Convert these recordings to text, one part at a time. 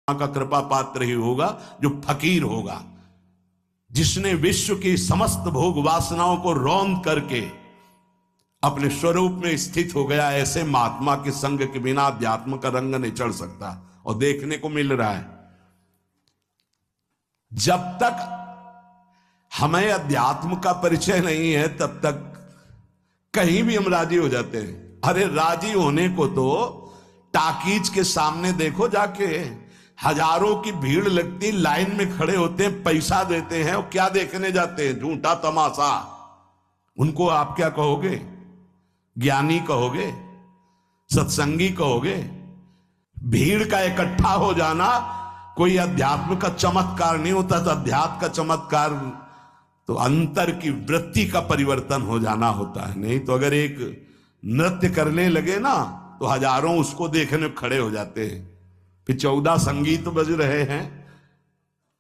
का कृपा पात्र ही होगा जो फकीर होगा, जिसने विश्व की समस्त भोग वासनाओं को रौंद करके अपने स्वरूप में स्थित हो गया। ऐसे महात्मा के संग के बिना अध्यात्म का रंग नहीं चढ़ सकता, और देखने को मिल रहा है। जब तक हमें अध्यात्म का परिचय नहीं है तब तक कहीं भी हम राजी हो जाते हैं। अरे राजी होने को तो टाकीज के सामने देखो जाके, हजारों की भीड़ लगती, लाइन में खड़े होते हैं, पैसा देते हैं और क्या देखने जाते हैं? झूठा तमाशा। उनको आप क्या कहोगे? ज्ञानी कहोगे? सत्संगी कहोगे? भीड़ का इकट्ठा हो जाना कोई अध्यात्म का चमत्कार नहीं होता। तो अध्यात्म का चमत्कार तो अंतर की वृत्ति का परिवर्तन हो जाना होता है। नहीं तो अगर एक नृत्य करने लगे ना तो हजारों उसको देखने खड़े हो जाते हैं। फिर 14 संगीत बज रहे हैं,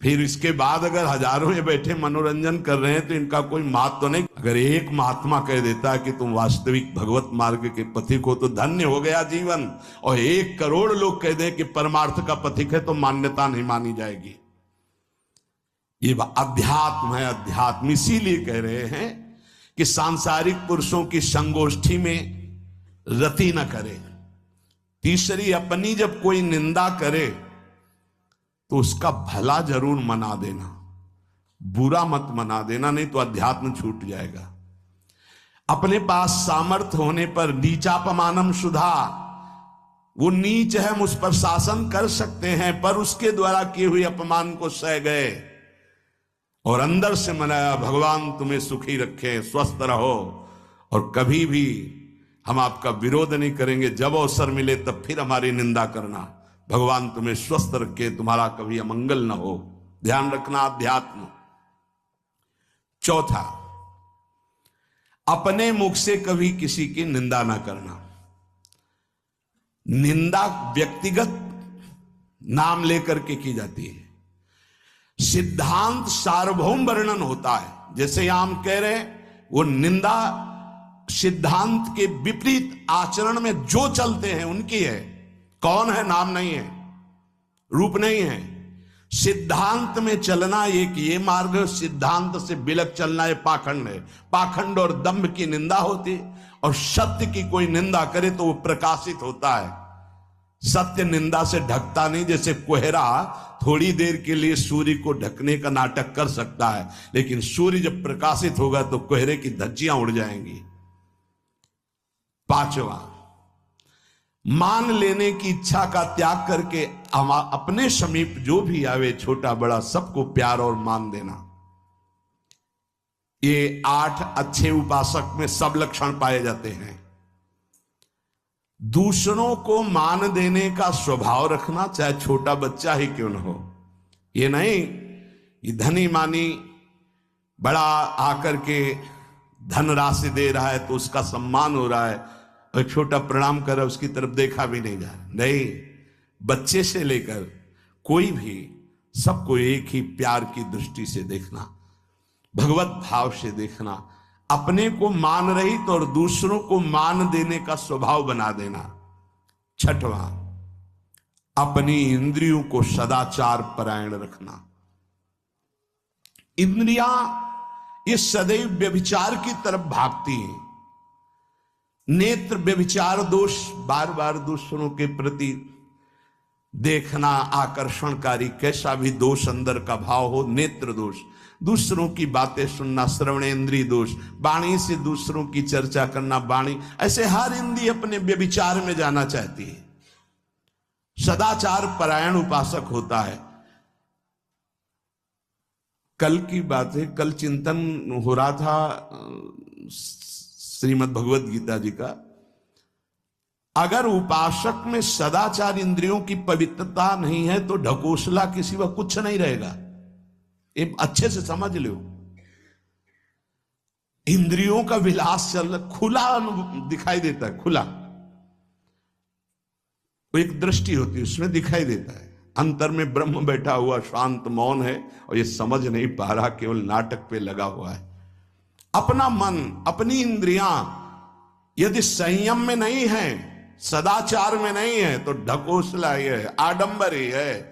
फिर इसके बाद अगर हजारों ये बैठे मनोरंजन कर रहे हैं तो इनका कोई महत्व तो नहीं। अगर एक महात्मा कह देता है कि तुम वास्तविक भगवत मार्ग के पथिक हो तो धन्य हो गया जीवन, और 1 करोड़ लोग कह दें कि परमार्थ का पथिक है तो मान्यता नहीं मानी जाएगी। ये अध्यात्म है, अध्यात्म। इसीलिए कह रहे हैं कि सांसारिक पुरुषों की संगोष्ठी में रति न करे। तीसरी, अपनी जब कोई निंदा करे तो उसका भला जरूर मना देना, बुरा मत मना देना, नहीं तो अध्यात्म छूट जाएगा। अपने पास सामर्थ्य होने पर नीचापमानम सुधा, वो नीच है, हम उस पर शासन कर सकते हैं, पर उसके द्वारा किए हुए अपमान को सह गए और अंदर से मनाया, भगवान तुम्हें सुखी रखे, स्वस्थ रहो, और कभी भी हम आपका विरोध नहीं करेंगे। जब अवसर मिले तब फिर हमारी निंदा करना, भगवान तुम्हें स्वस्थ रखे, तुम्हारा कभी अमंगल न हो। ध्यान रखना अध्यात्म। चौथा, अपने मुख से कभी किसी की निंदा ना करना। निंदा व्यक्तिगत नाम लेकर के की जाती है, सिद्धांत सार्वभौम वर्णन होता है। जैसे यहां हम कह रहे हैं, वो निंदा सिद्धांत के विपरीत आचरण में जो चलते हैं उनकी है। कौन है? नाम नहीं है, रूप नहीं है। सिद्धांत में चलना एक ये मार्ग, सिद्धांत से बिलक चलना ये पाखंड है। पाखंड और दंभ की निंदा होती, और सत्य की कोई निंदा करे तो वो प्रकाशित होता है। सत्य निंदा से ढकता नहीं। जैसे कोहरा थोड़ी देर के लिए सूर्य को ढकने का नाटक कर सकता है, लेकिन सूर्य जब प्रकाशित होगा तो कोहरे की धज्जियां उड़ जाएंगी। पांचवा, मान लेने की इच्छा का त्याग करके अपने समीप जो भी आवे, छोटा बड़ा, सबको प्यार और मान देना। ये 8 अच्छे उपासक में सब लक्षण पाए जाते हैं। दूसरों को मान देने का स्वभाव रखना, चाहे छोटा बच्चा ही क्यों न हो। ये नहीं ये धनी मानी बड़ा आकर के धन राशि दे रहा है तो उसका सम्मान हो रहा है, और छोटा प्रणाम कर रहा है उसकी तरफ देखा भी नहीं जा रहा। नहीं, बच्चे से लेकर कोई भी सबको एक ही प्यार की दृष्टि से देखना, भगवत भाव से देखना। अपने को मान रहित और दूसरों को मान देने का स्वभाव बना देना। छठवां, अपनी इंद्रियों को सदाचार परायण रखना। इंद्रियां ये सदैव व्यभिचार की तरफ भागती हैं। नेत्र व्यभिचार दोष, बार बार दूसरों के प्रति देखना आकर्षणकारी, कैसा भी दोष अंदर का भाव हो, नेत्र दोष। दूसरों की बातें सुनना, श्रवणेन्द्रिय दोष। वाणी से दूसरों की चर्चा करना, वाणी। ऐसे हर इंद्रिय अपने व्यभिचार में जाना चाहती है। सदाचार परायण उपासक होता है। कल की बात है, कल चिंतन हो रहा था श्रीमद् भगवद गीता जी का। अगर उपासक में सदाचार, इंद्रियों की पवित्रता नहीं है तो ढकोसला किसी वक्त कुछ नहीं रहेगा। ये अच्छे से समझ लो। इंद्रियों का विलास चल खुला दिखाई देता है, खुला। वो एक दृष्टि होती है, उसमें दिखाई देता है। अंतर में ब्रह्म बैठा हुआ शांत मौन है और ये समझ नहीं पा रहा, केवल नाटक पे लगा हुआ है। अपना मन, अपनी इंद्रियां यदि संयम में नहीं है, सदाचार में नहीं है तो ढकोसला ही है, आडंबर ही है।